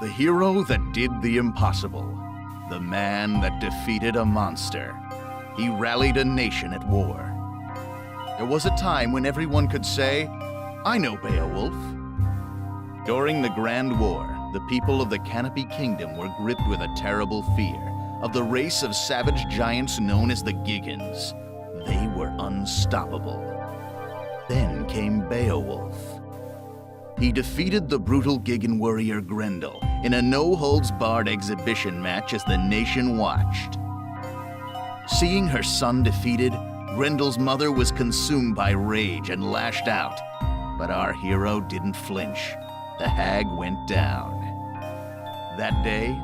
The hero that did the impossible. The man that defeated a monster. He rallied a nation at war. There was a time when everyone could say, "I know Beowulf." During the Grand War, the people of the Canopy Kingdom were gripped with a terrible fear of the race of savage giants known as the Giggans. They were unstoppable. Then came Beowulf. He defeated the brutal Giggan warrior Grendel in a no-holds-barred exhibition match as the nation watched. Seeing her son defeated, Grendel's mother was consumed by rage and lashed out. But our hero didn't flinch. The hag went down. That day,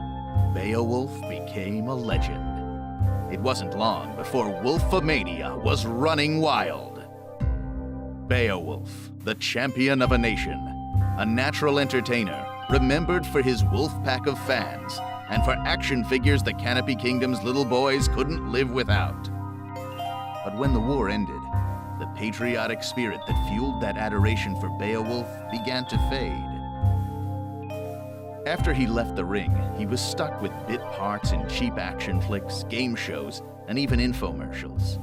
Beowulf became a legend. It wasn't long before Wolfomania was running wild. Beowulf, the champion of a nation, a natural entertainer, remembered for his wolf pack of fans, and for action figures the Canopy Kingdom's little boys couldn't live without. But when the war ended, the patriotic spirit that fueled that adoration for Beowulf began to fade. After he left the ring, he was stuck with bit parts in cheap action flicks, game shows, and even infomercials.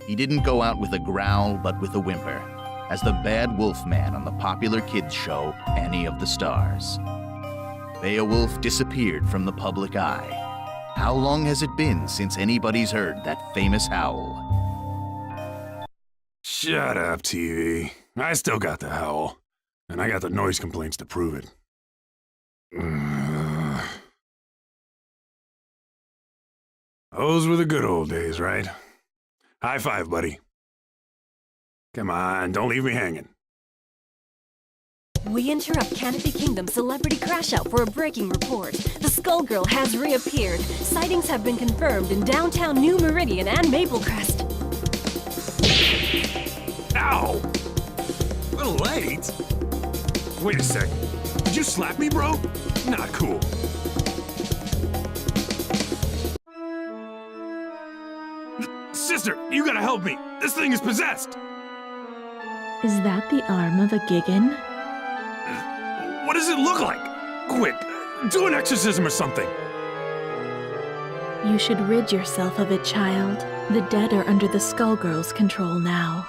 He didn't go out with a growl, but with a whimper, as the bad wolf man on the popular kids show Annie of the Stars. Beowulf disappeared from the public eye. How long has it been since anybody's heard that famous howl? Shut up, TV. I still got the howl. And I got the noise complaints to prove it. Those were the good old days, right? High five, buddy. Come on, don't leave me hanging. We interrupt Canopy Kingdom Celebrity Crash Out for a breaking report. The Skullgirl has reappeared. Sightings have been confirmed in downtown New Meridian and Maplecrest. Ow! A little late? Wait a sec. Did you slap me, bro? Not cool. Sister, you gotta help me. This thing is possessed. Is that the arm of a Giggan? What does it look like? Quick, do an exorcism or something. You should rid yourself of it, child. The dead are under the Skullgirls' control now.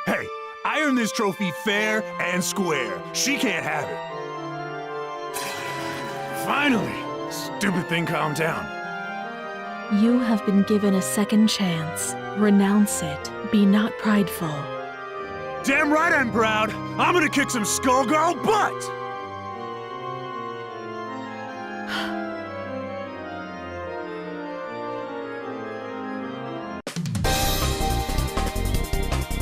Hey, I earned this trophy fair and square. She can't have it. Finally, stupid thing calmed down. You have been given a second chance. Renounce it. Be not prideful. Damn right I'm proud. I'm gonna kick some Skullgirl butt!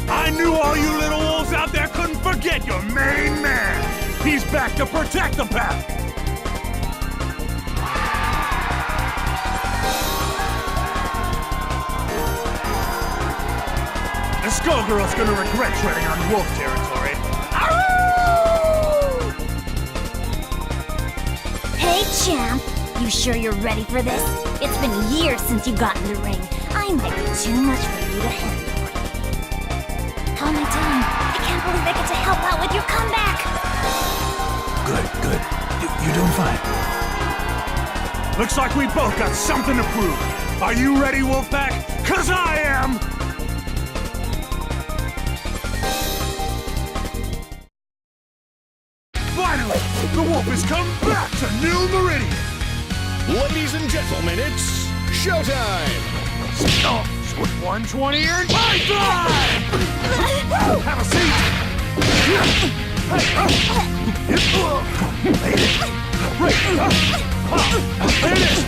I knew all you little wolves out there couldn't forget your main man. He's back to protect the pack. The Skullgirl's gonna regret treading on wolf territory. Ow! Hey, champ. You sure you're ready for this? It's been years since you got in the ring. I might be too much for you to handle. How am I doing? I can't believe I get to help out with your comeback. Good. You're doing fine. Looks like we both got something to prove. Are you ready, Wolfpack? 'Cause I am! Finally, the wolf has come back to New Meridian! Ladies and gentlemen, it's showtime! Oh, 120 earned high five! Have a seat! There it is!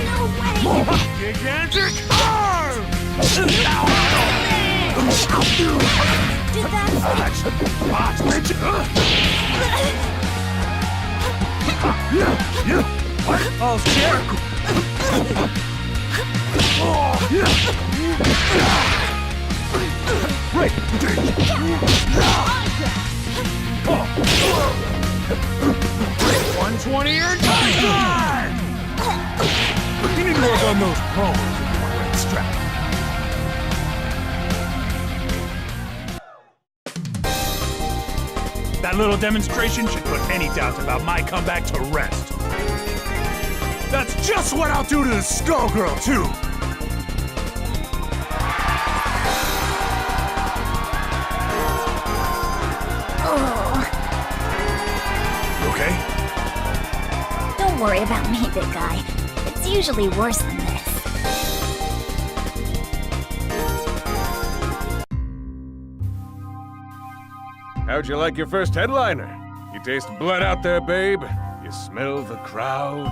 No way! Gigantic arm! Did that... Spots, bitch! Oh, shit! Right! 120 or die! You need to work on those promos if you want to win the strap. That little demonstration should put any doubts about my comeback to rest. That's just what I'll do to the Skullgirl, too! You okay? Don't worry about me, big guy. It's usually worse than this. How'd you like your first headliner? You taste blood out there, babe? You smell the crowd?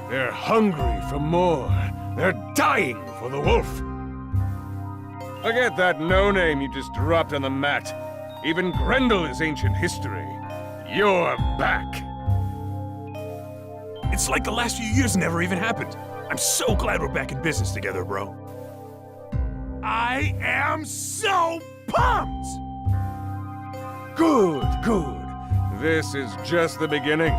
They're hungry for more. They're dying for the wolf. Forget that no-name you just dropped on the mat. Even Grendel is ancient history. You're back. It's like the last few years never even happened. I'm so glad we're back in business together, bro. I am so pumped! Good, good. This is just the beginning.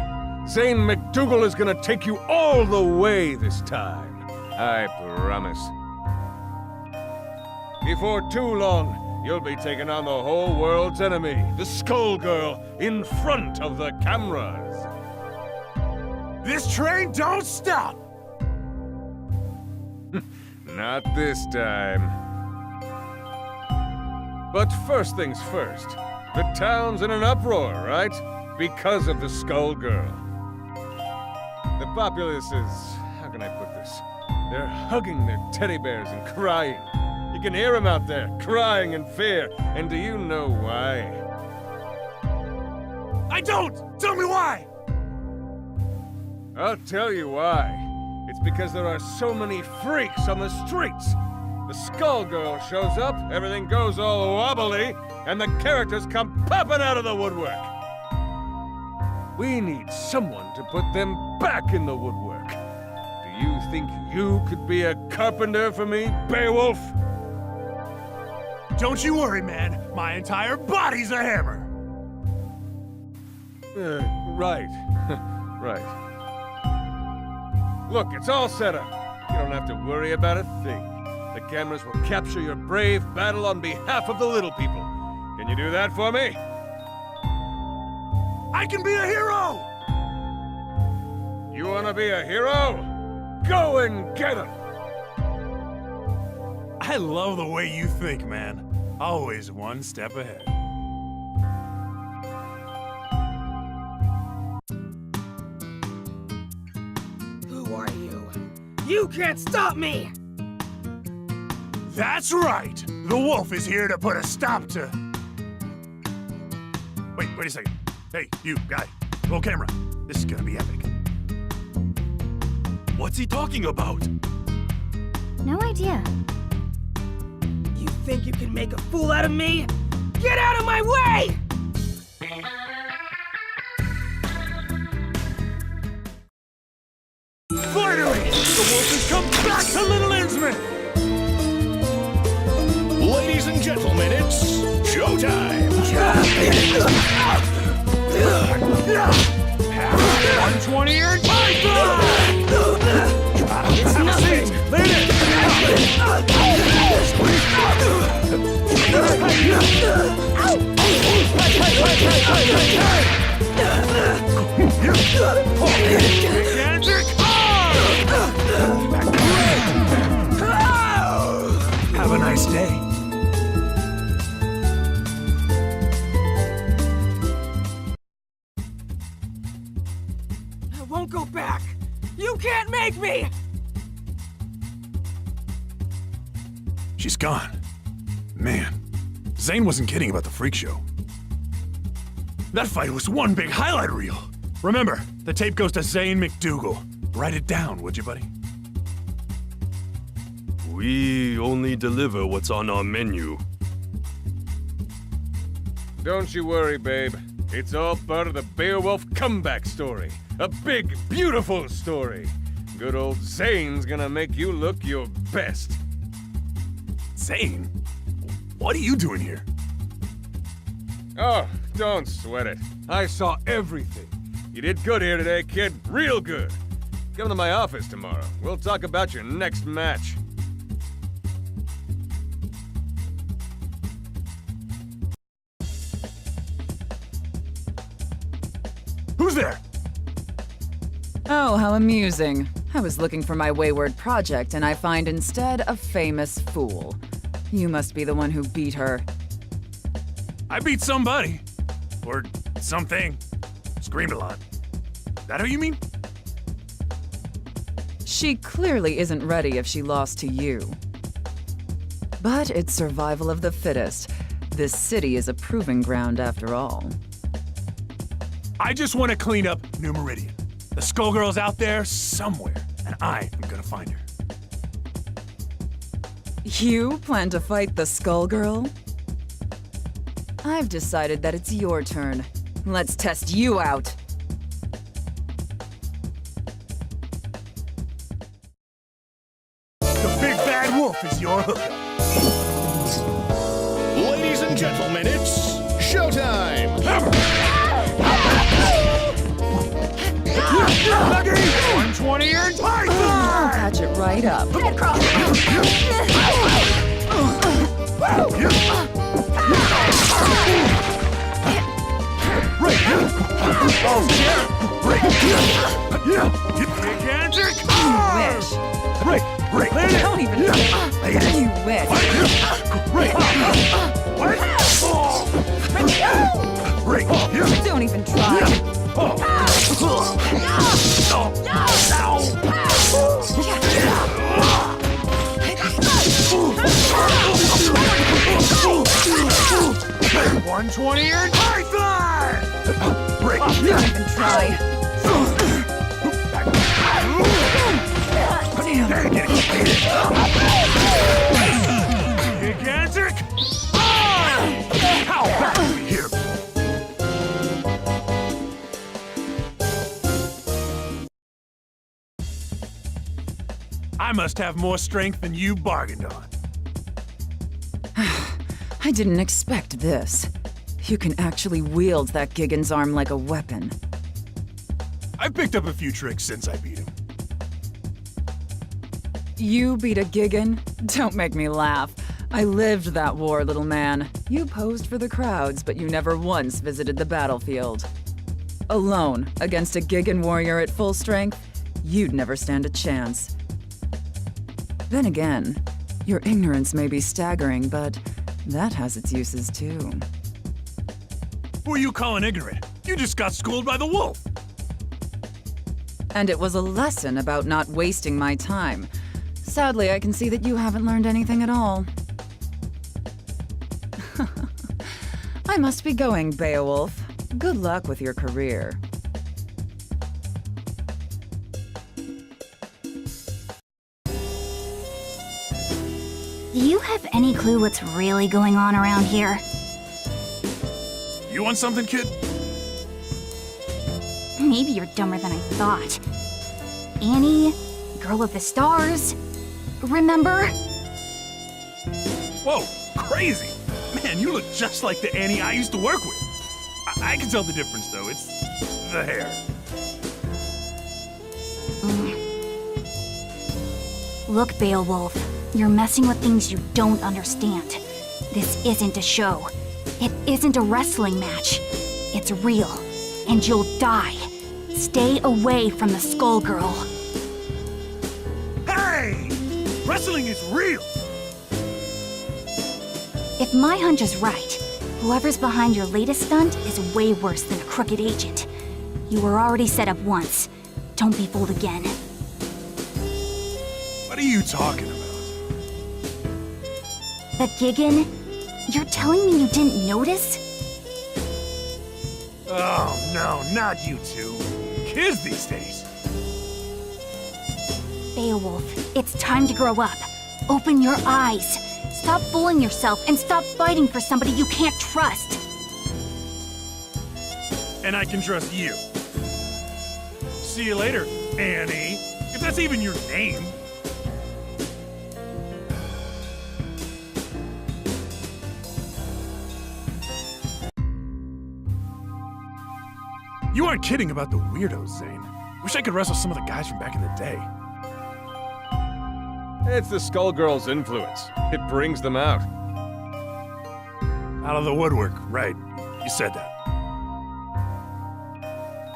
Zane McDougal is gonna take you all the way this time. I promise. Before too long, you'll be taking on the whole world's enemy, the Skullgirl, in front of the cameras. This train don't stop! Not this time. But first things first. The town's in an uproar, right? Because of the Skullgirl. The populace is... how can I put this? They're hugging their teddy bears and crying. You can hear them out there, crying in fear. And do you know why? I don't! Tell me why! I'll tell you why. It's because there are so many freaks on the streets. The Skullgirl shows up, everything goes all wobbly, and the characters come popping out of the woodwork. We need someone to put them back in the woodwork. Do you think you could be a carpenter for me, Beowulf? Don't you worry, man. My entire body's a hammer. Right. Right. Look, it's all set up. You don't have to worry about a thing. The cameras will capture your brave battle on behalf of the little people. Can you do that for me? I can be a hero! You wanna be a hero? Go and get him! I love the way you think, man. Always one step ahead. Who are you? You can't stop me! That's right! The wolf is here to put a stop to... Wait a second. Hey, you, guy. Roll camera. This is gonna be epic. What's he talking about? No idea. You think you can make a fool out of me? Get out of my way! Finally! The wolf has come back to Little Innsmouth! Ladies and gentlemen, it's showtime! 120-year python! It's nothing! Have a nice day. I won't go back! You can't make me! She's gone. Man, Zane wasn't kidding about the freak show. That fight was one big highlight reel. Remember, the tape goes to Zane McDougal. Write it down, would you, buddy? We only deliver what's on our menu. Don't you worry, babe. It's all part of the Beowulf comeback story. A big, beautiful story. Good old Zane's gonna make you look your best. Zane? What are you doing here? Oh, don't sweat it. I saw everything. You did good here today, kid. Real good. Come to my office tomorrow. We'll talk about your next match. Who's there? Oh, how amusing. I was looking for my wayward project, and I find instead a famous fool. You must be the one who beat her. I beat somebody. Or something. Screamed a lot. That who you mean? She clearly isn't ready if she lost to you. But it's survival of the fittest. This city is a proving ground after all. I just want to clean up New Meridian. The Skullgirl's out there somewhere, and I am gonna find her. You plan to fight the Skullgirl? I've decided that it's your turn. Let's test you out. The big bad wolf is your hookup. Ladies and gentlemen, it's showtime! 120 your entire I'll patch it right up. Gigantic! You wish. Don't even try. You wish. Don't even try. $120 Python! Don't even try. Gigantic! How back we here? I must have more strength than you bargained on. I didn't expect this. You can actually wield that Gigan's arm like a weapon. I've picked up a few tricks since I beat him. You beat a Gigan? Don't make me laugh. I lived that war, little man. You posed for the crowds, but you never once visited the battlefield. Alone, against a Gigan warrior at full strength, you'd never stand a chance. Then again, your ignorance may be staggering, but that has its uses too. Who are you calling ignorant? You just got schooled by the wolf. And it was a lesson about not wasting my time. Sadly, I can see that you haven't learned anything at all. I must be going, Beowulf. Good luck with your career. Do you have any clue what's really going on around here? You want something, kid? Maybe you're dumber than I thought. Annie, girl with the stars. Remember? Whoa, crazy! Man, you look just like the Annie I used to work with. I can tell the difference, though. It's the hair. Look, Beowulf, you're messing with things you don't understand. This isn't a show. It isn't a wrestling match. It's real, and you'll die. Stay away from the Skullgirl. Hey! Wrestling is real! If my hunch is right, whoever's behind your latest stunt is way worse than a crooked agent. You were already set up once. Don't be fooled again. What are you talking about? The Gigan? You're telling me you didn't notice? Oh, no, not you two. Kids these days. Beowulf, it's time to grow up. Open your eyes. Stop fooling yourself and stop fighting for somebody you can't trust. And I can trust you. See you later, Annie. If that's even your name. You aren't kidding about the weirdos, Zane. Wish I could wrestle some of the guys from back in the day. It's the Skullgirls' influence. It brings them out. Out of the woodwork, right. You said that.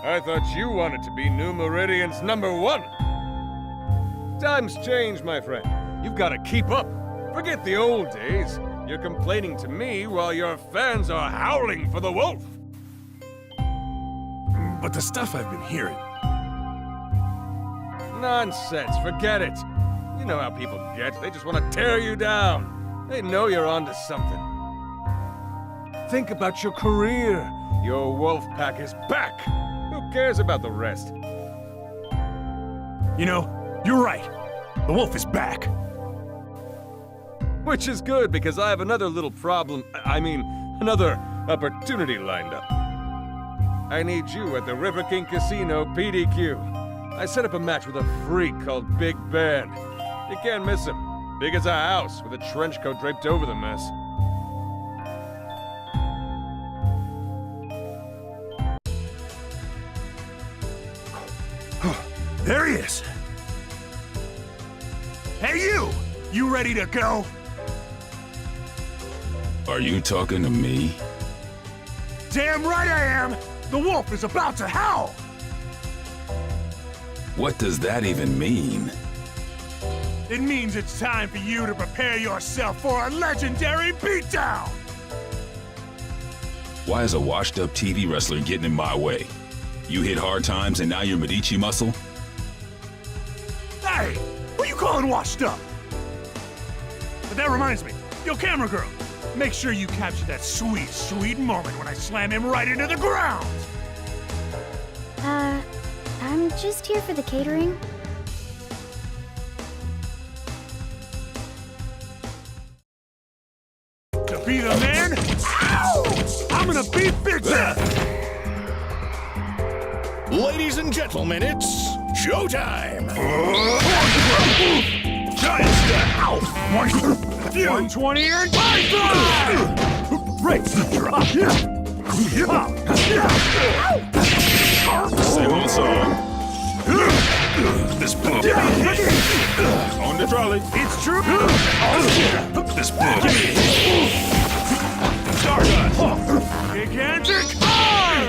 I thought you wanted to be New Meridian's #1. Times change, my friend. You've got to keep up. Forget the old days. You're complaining to me while your fans are howling for the wolf. But the stuff I've been hearing... Nonsense, forget it. You know how people get. They just want to tear you down. They know you're onto something. Think about your career. Your wolf pack is back. Who cares about the rest? You know, you're right. The wolf is back. Which is good, because I have another little problem. Another opportunity lined up. I need you at the River King Casino PDQ. I set up a match with a freak called Big Ben. You can't miss him. Big as a house, with a trench coat draped over the mess. There he is. Hey, you! You ready to go? Are you talking to me? Damn right I am! The wolf is about to howl! What does that even mean? It means it's time for you to prepare yourself for a legendary beatdown! Why is a washed-up TV wrestler getting in my way? You hit hard times and now you're Medici muscle? Hey! Who you calling washed up? But that reminds me, yo, camera girl, make sure you capture that sweet, sweet moment when I slam him right into the ground! I'm just here for the catering. To be the man, ow! I'm gonna beat Big Ben! Ladies and gentlemen, it's showtime! Giant step! Ow! 120 and Python! Right, drop! Same old song. This pump. On the trolley. It's true! This pump. Stardust! Gigantic arm!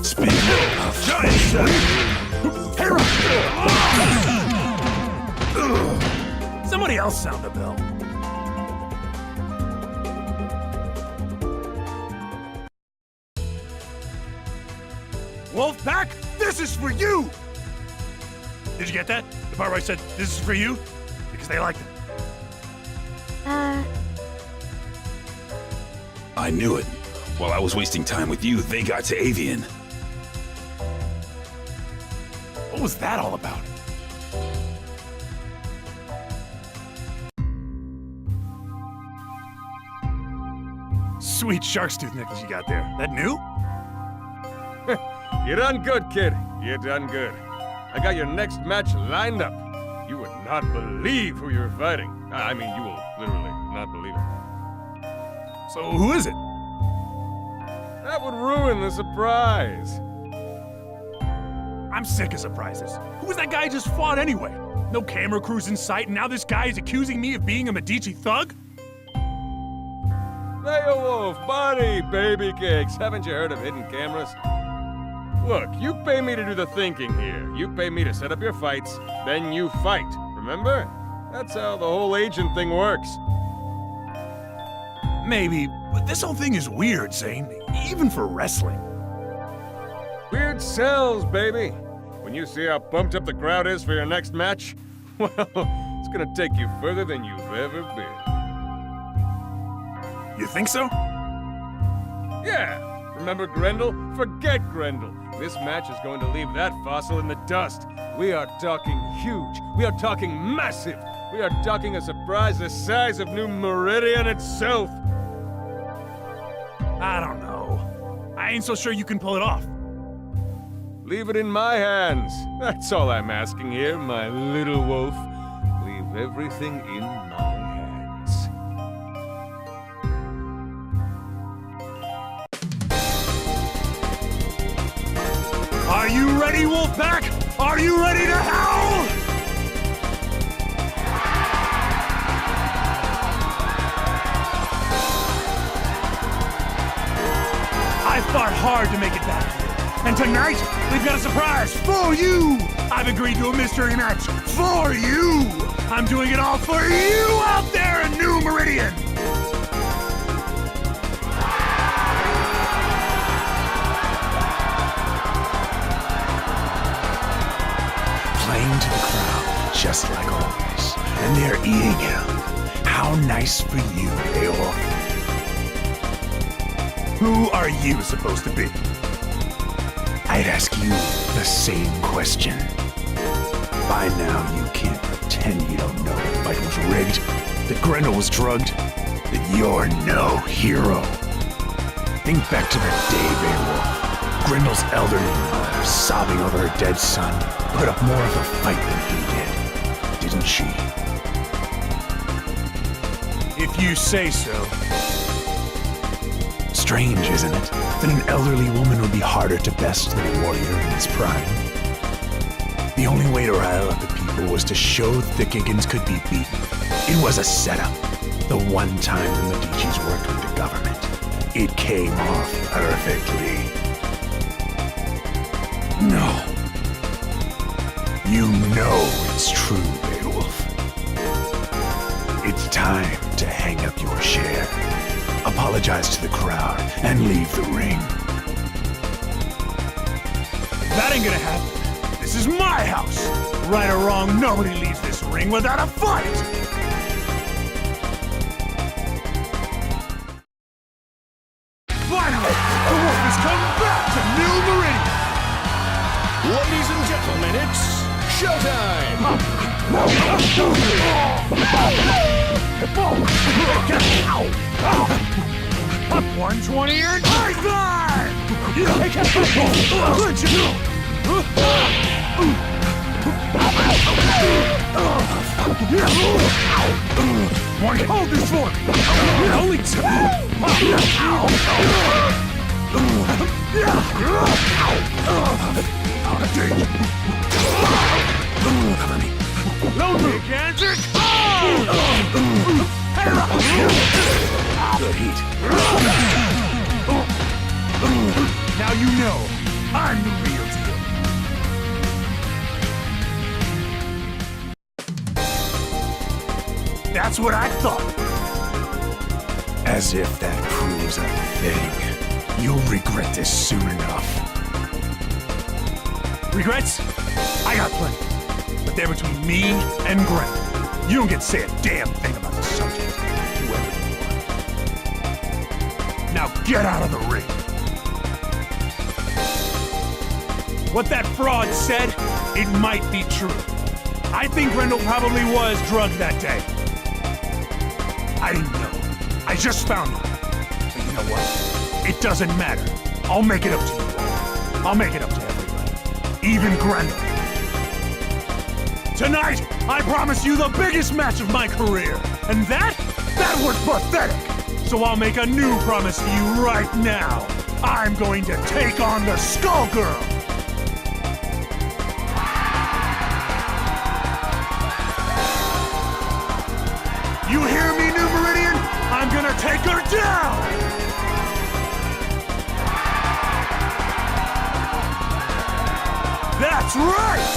Speed low. Giant step! Somebody else sound the bell. Wolfpack, this is for you! Did you get that? The part where I said, this is for you? Because they liked it. I knew it. While I was wasting time with you, they got to Avian. What was that all about? Sweet shark's tooth necklace you got there. That new? You done good, kid. You done good. I got your next match lined up. You would not believe who you're fighting. You will literally not believe it. So who is it? That would ruin the surprise. I'm sick of surprises. Who was that guy I just fought anyway? No camera crews in sight, and now this guy is accusing me of being a Medici thug? Beowulf, buddy, baby cakes. Haven't you heard of hidden cameras? Look, you pay me to do the thinking here. You pay me to set up your fights, then you fight. Remember? That's how the whole agent thing works. Maybe, but this whole thing is weird, Zane. Even for wrestling. Weird sells, baby. When you see how pumped up the crowd is for your next match, well, it's gonna take you further than you've ever been. You think so? Yeah. Remember Grendel? Forget Grendel. This match is going to leave that fossil in the dust. We are talking huge. We are talking massive. We are talking a surprise the size of New Meridian itself. I don't know. I ain't so sure you can pull it off. Leave it in my hands. That's all I'm asking here, my little wolf. Leave everything in my hands. Are you ready, Wolfpack? Are you ready to howl? hard to make it back here. And tonight, we've got a surprise for you! I've agreed to a mystery match for you! I'm doing it all for you out there in New Meridian! Playing to the crowd, just like always. And they're eating him. How nice for you, Beowulf. Who are you supposed to be? I'd ask you the same question. By now, you can't pretend you don't know the fight was rigged, that Grendel was drugged, that you're no hero. Think back to that day, Beowulf. Grendel's elderly mother, sobbing over her dead son, put up more of a fight than he did, didn't she? If you say so. Strange, isn't it, that an elderly woman would be harder to best than a warrior in his prime? The only way to rile up the people was to show the Giggins could be beaten. It was a setup. The one time the Medicis worked with the government. It came off perfectly. No. You know it's true, Beowulf. It's time to hang up your chair. Apologize to the crowd, and leave the ring. That ain't gonna happen. This is my house. Right or wrong, nobody leaves this ring without a fight! Finally, the wolf has come back to New Meridian! Ladies and gentlemen, it's showtime! 120 and high five! Hold this for me! Only two! Don't move, Gansik! Good heat. Now you know I'm the real deal. That's what I thought. As if that proves a thing. You'll regret this soon enough. Regrets? I got plenty. But they're between me and Grendel. You don't get to say a damn thing about the subject. Whoever you are. Now get out of the ring. What that fraud said, it might be true. I think Grendel probably was drugged that day. I didn't know. I just found out. But you know what? It doesn't matter. I'll make it up to you all. I'll make it up to everybody. Even Grendel. Tonight, I promise you the biggest match of my career. And that was pathetic. So I'll make a new promise to you right now. I'm going to take on the Skullgirl. You hear me, New Meridian? I'm gonna take her down! That's right!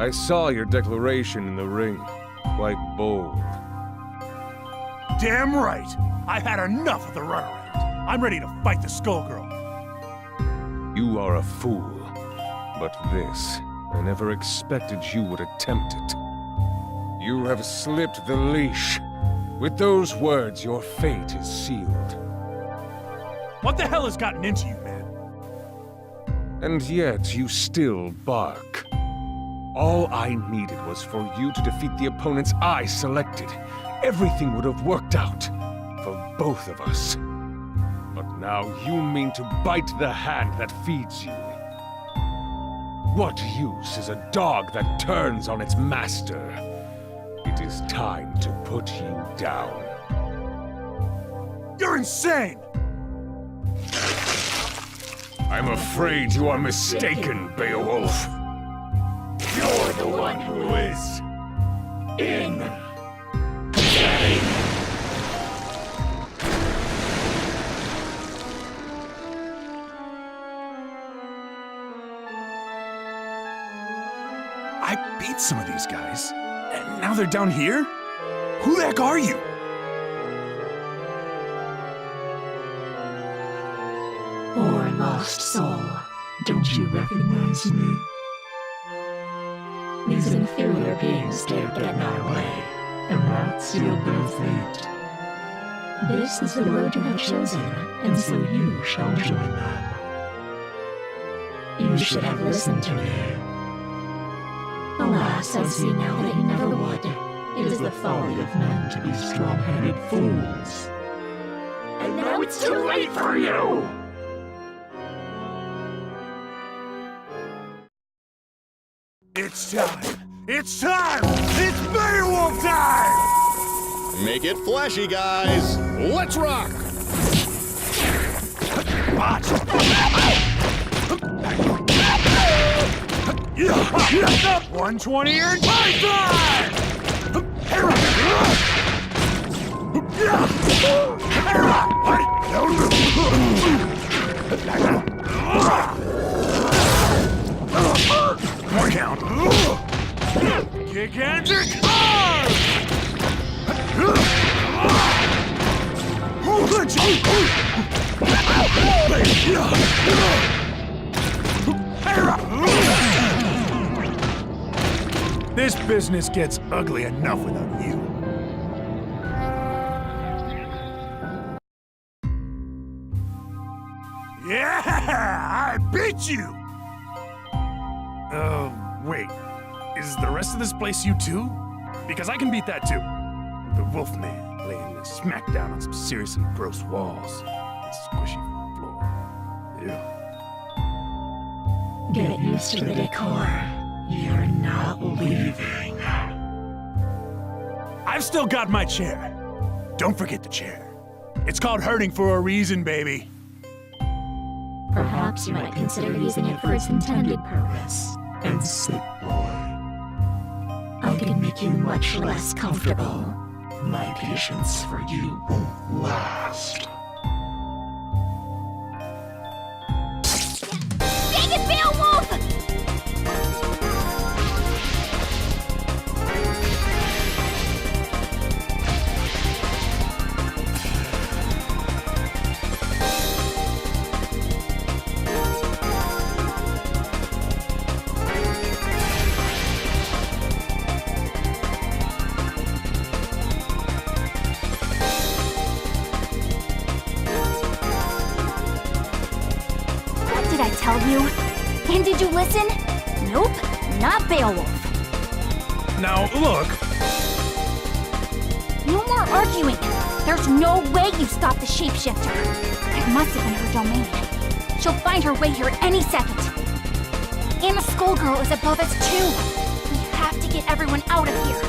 I saw your declaration in the ring. Quite bold. Damn right! I've had enough of the runaround. I'm ready to fight the Skullgirl. You are a fool. But this, I never expected you would attempt it. You have slipped the leash. With those words, your fate is sealed. What the hell has gotten into you, man? And yet, you still bark. All I needed was for you to defeat the opponents I selected. Everything would have worked out. For both of us. But now you mean to bite the hand that feeds you. What use is a dog that turns on its master? It is time to put you down. You're insane! I'm afraid you are mistaken, Beowulf. You're the one who is in I beat some of these guys, and now they're down here? Who the heck are you? Poor lost soul, don't you recognize me? These inferior beings dared get in our way, and that sealed their fate. This is the road you have chosen, and so you shall join them. You should have listened to me. Alas, I see now that you never would. It is the folly of men to be strong-headed fools. And now it's too late for you! It's time! It's time! It's Beowulf time! Make it flashy, guys. Let's rock! Watch! 120 or Python! More count. Gigantic arm! This business gets ugly enough without you. Yeah! I beat you! Wait. Is the rest of this place you too? Because I can beat that too. The Wolfman laying a smackdown on some seriously gross walls and squishy floor. Ew. Get used to the decor. You're not leaving. I've still got my chair. Don't forget the chair. It's called hurting for a reason, baby. Perhaps you might consider using it for its intended purpose. And sit, boy. I can make you much less comfortable. My patience for you won't last. Dang it, Beowulf! Did I tell you? And did you listen? Nope, not Beowulf. Now, look. No more arguing. There's no way you stopped the shapeshifter. It must have been her domain. She'll find her way here any second. And the Skullgirl is above us too. We have to get everyone out of here.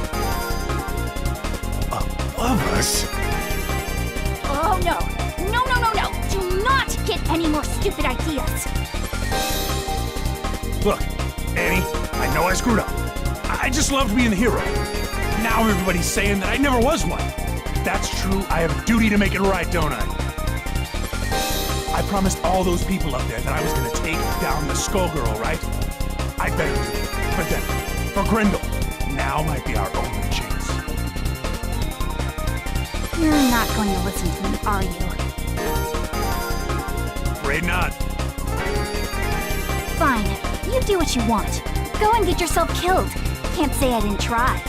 Above us? Oh no. No, no, no, no. Do not get any more stupid ideas. Look, Annie, I know I screwed up. I just loved being the hero. Now everybody's saying that I never was one. If that's true, I have a duty to make it right, don't I? I promised all those people up there that I was gonna take down the Skullgirl, right? I better do it. For them. For Grendel. Now might be our only chance. You're not going to listen to me, are you? Afraid not. Fine. You do what you want. Go and get yourself killed. Can't say I didn't try.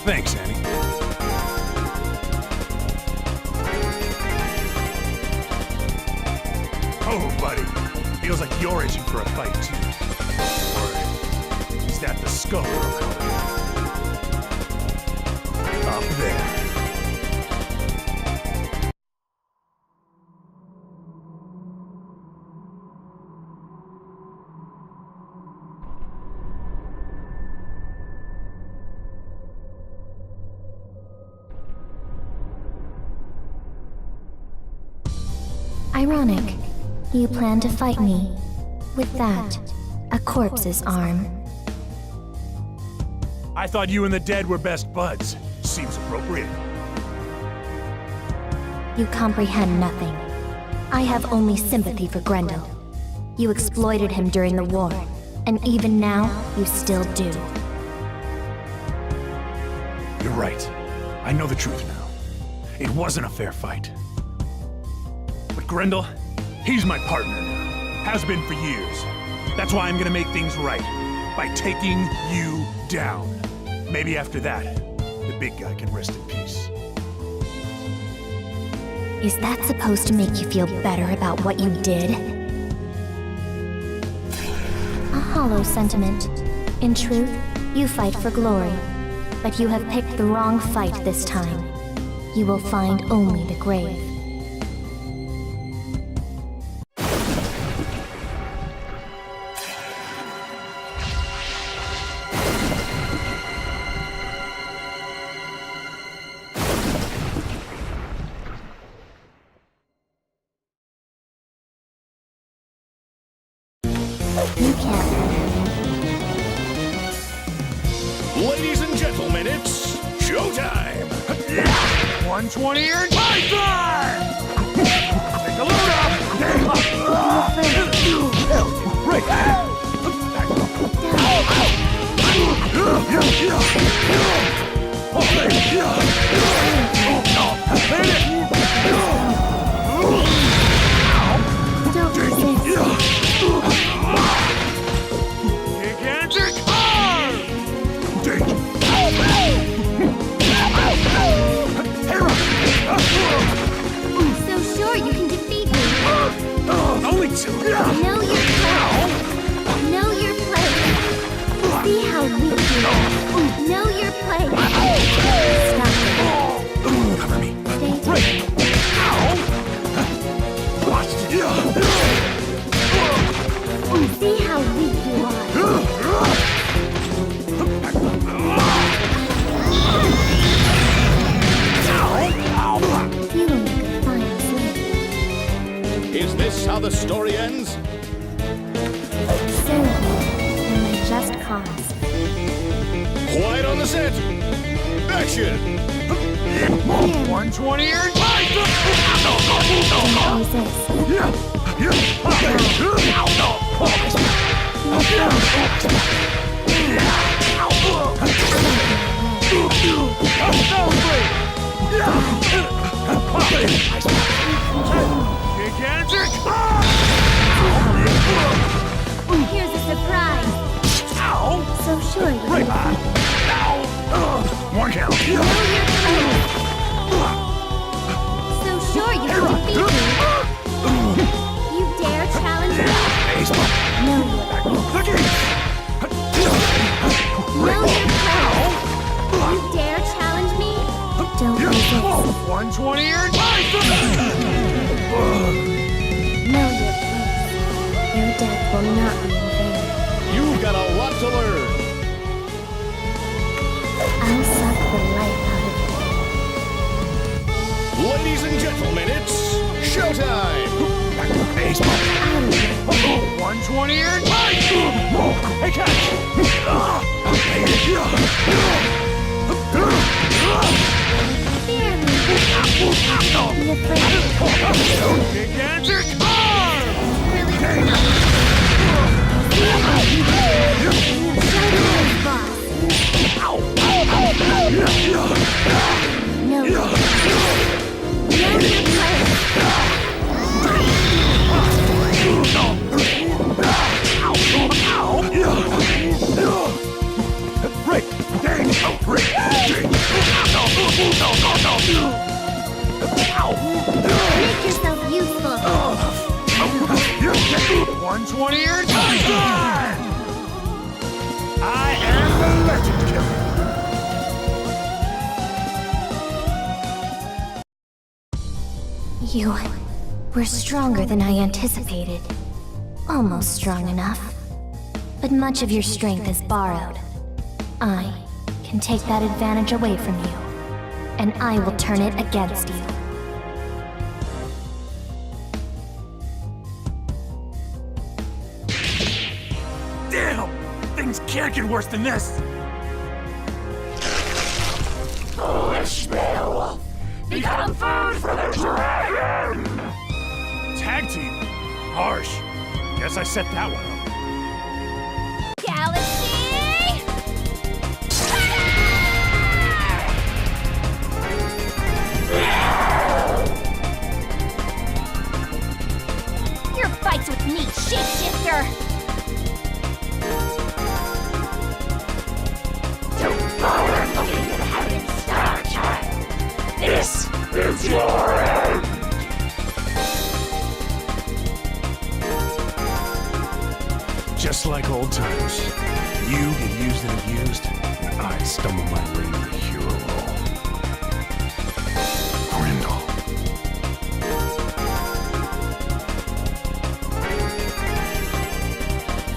Thanks, Annie. Oh, buddy. Feels like you're itching for a fight, too. Or is that the Skullgirl coming? Up there. Ironic. You plan to fight me. With that, a corpse's arm. I thought you and the dead were best buds. Seems appropriate. You comprehend nothing. I have only sympathy for Grendel. You exploited him during the war. And even now, you still do. You're right. I know the truth now. It wasn't a fair fight. But Grendel, he's my partner now. Has been for years. That's why I'm gonna make things right. By taking you down. Maybe after that, the big guy can rest in peace. Is that supposed to make you feel better about what you did? A hollow sentiment. In truth, you fight for glory. But you have picked the wrong fight this time. You will find only the grave. You can't. Ladies and gentlemen, it's showtime! 120 earned Python! Take the load off! Right! Don't resist. Gigantic arm! So sure you can defeat me. Only two! Know your place. Know your place. See how weak you are. Know your place. Stop it. Cover me. Stay down. Right! See how weak you are. You will make a fine slave. Is this how the story ends? Soon, in my just cause. Quiet on the set! Action! 120 earned Python! Gigantic! Here's a surprise. So sure you Right! One count! know your place. So sure you can defeat me. You dare challenge me? Know your place. Know your place. You dare challenge me? Don't resist. 120 earned Python! Know your place. Your death will not be in vain. You've got a lot to learn! I'll suck the life out of you. Ladies and gentlemen, it's showtime! 120 earned Python! Hey, catch! Fear me. Be afraid. Gigantic arm! Really boss. No. Know your place. Right! Dang! Right! Make yourself useful. 120 earned Python! I am the legend killer. You were stronger than I anticipated. Almost strong enough. But much of your strength is borrowed. I can take that advantage away from you, and I will turn it against you. Damn! Things can't get worse than this! Foolish Beowulf! Become food for the dragon! Tag team? Harsh. Guess I set that one up. galaxy! Your fights with me, shapeshifter! Don't bother looking to the heaven's star child. This is your end. Just like old times. You get used and abused, and I stumble my way to the hero role. Grindel.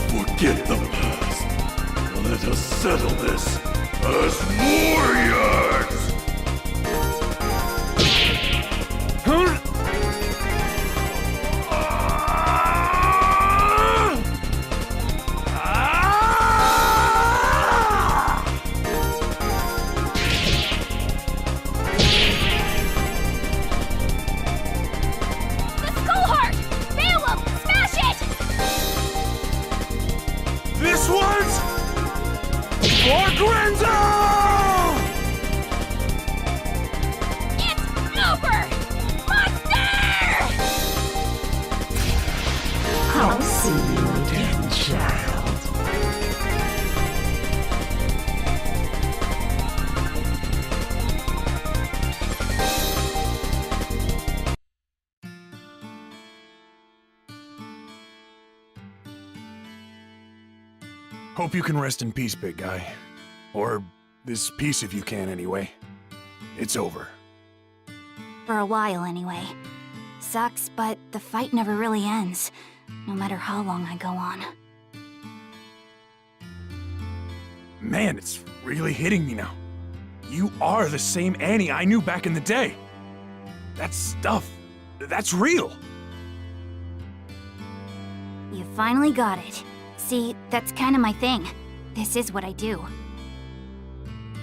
Forget the past. Let us settle this as warriors! The Skull Heart! Beowulf, smash it! This one's for Grindel! It's over! Monster! I'll see you again, child. Hope you can rest in peace, big guy. Or this piece if you can, anyway. It's over. For a while, anyway. Sucks, but the fight never really ends, no matter how long I go on. Man, it's really hitting me now. You are the same Annie I knew back in the day. That's stuff. That's real. You finally got it. See, that's kind of my thing. This is what I do.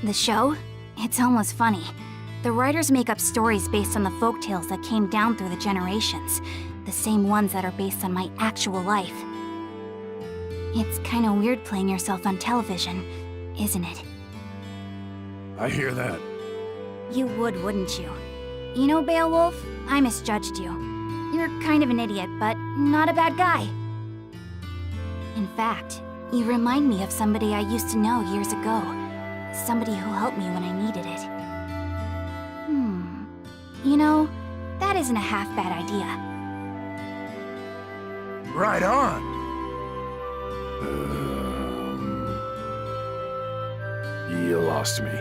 The show? It's almost funny. The writers make up stories based on the folktales that came down through the generations. The same ones that are based on my actual life. It's kind of weird playing yourself on television, isn't it? I hear that. You would, wouldn't you? You know, Beowulf, I misjudged you. You're kind of an idiot, but not a bad guy. In fact, you remind me of somebody I used to know years ago. Somebody who helped me when I needed it. You know, that isn't a half-bad idea. Right on. You lost me.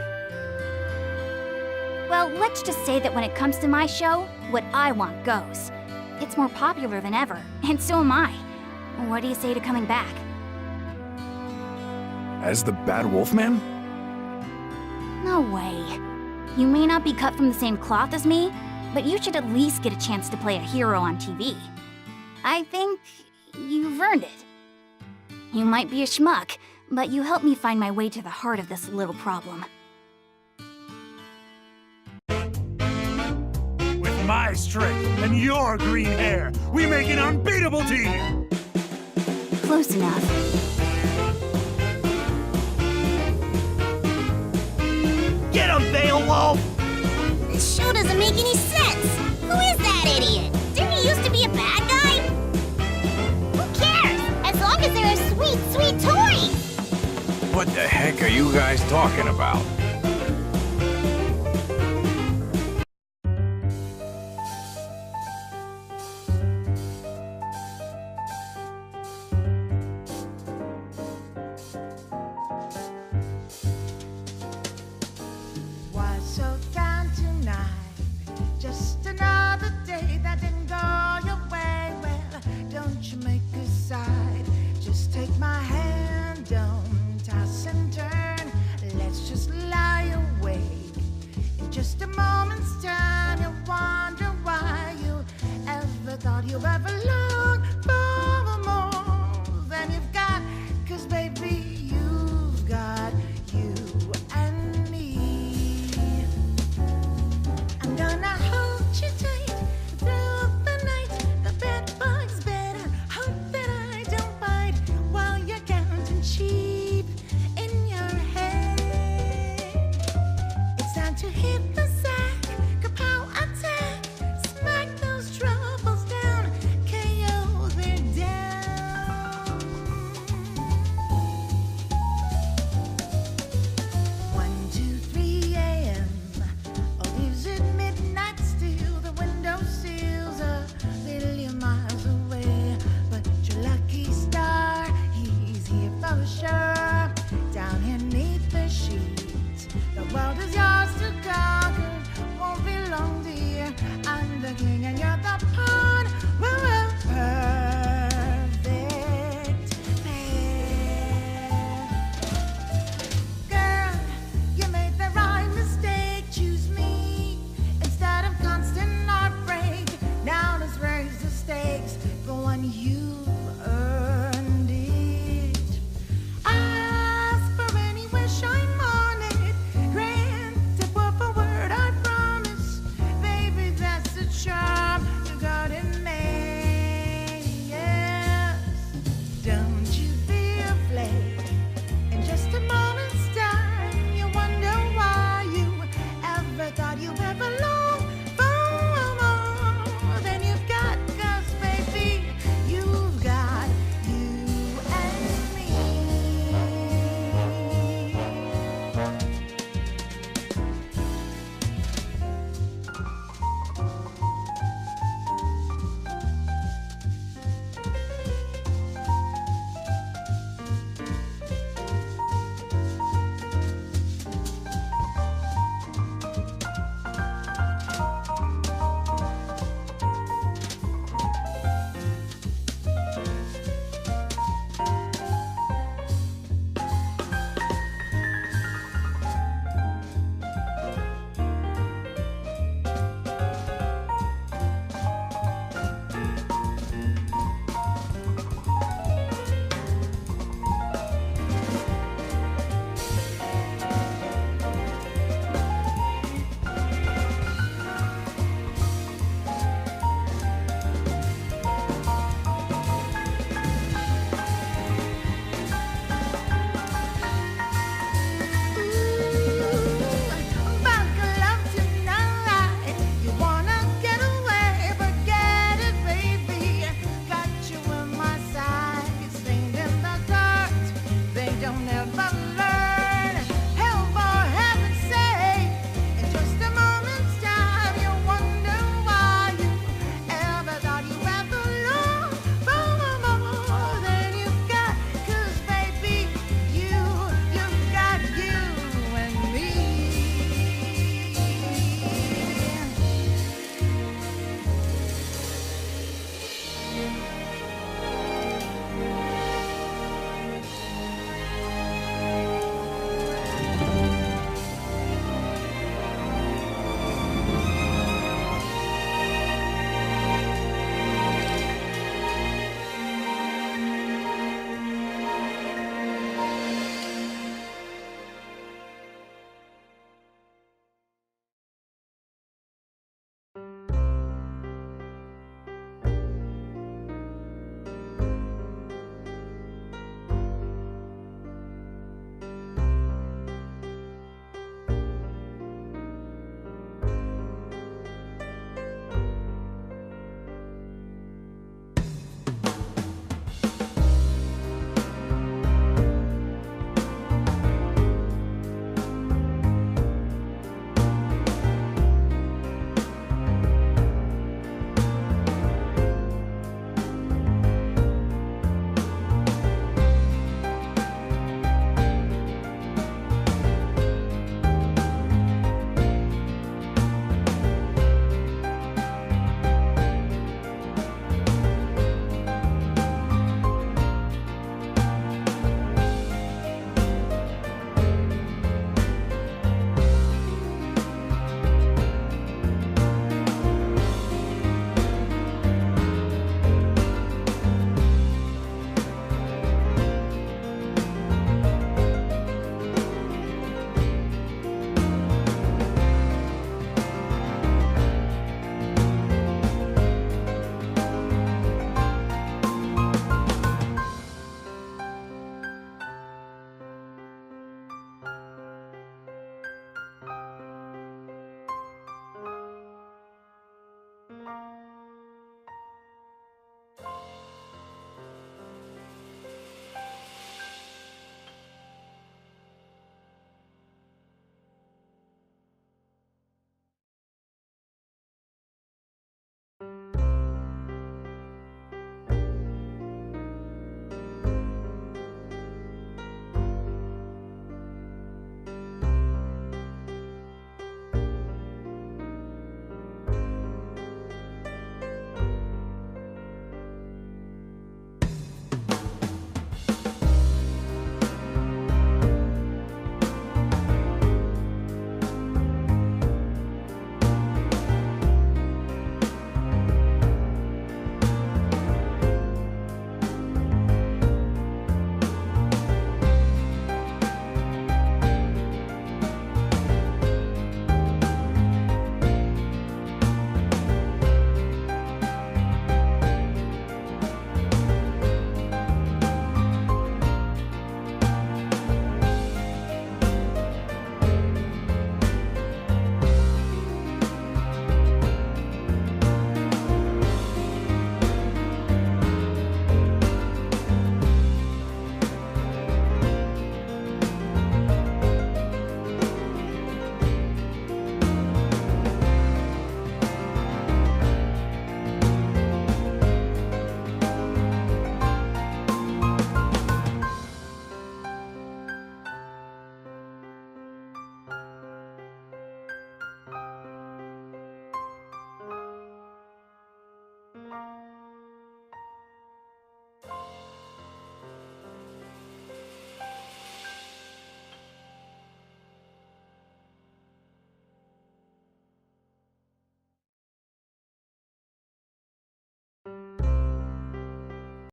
Well, let's just say that when it comes to my show, what I want goes. It's more popular than ever, and so am I. What do you say to coming back? As the Bad Wolfman? No way. You may not be cut from the same cloth as me, but you should at least get a chance to play a hero on TV. I think you've earned it. You might be a schmuck, but you helped me find my way to the heart of this little problem. With my strength and your green hair, we make an unbeatable team! Close enough. Get him, Beowulf! This show doesn't make any sense! Who is that idiot? Didn't he used to be a bad guy? Who cares? As long as there are sweet, sweet toys! What the heck are you guys talking about?